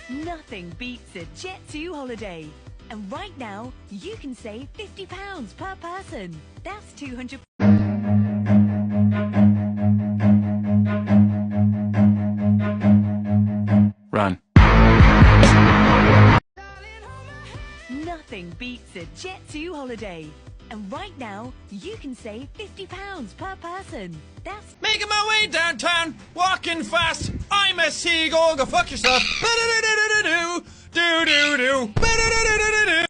Nothing beats a Jet2 holiday. And right now, you can save £50 per person. That's 200. Run. Nothing beats a Jet2 holiday. And right now, you can save £50 per person. That's Making my way downtown, walking fast. I'm a seagull, go fuck yourself. Do do do do do do do do do.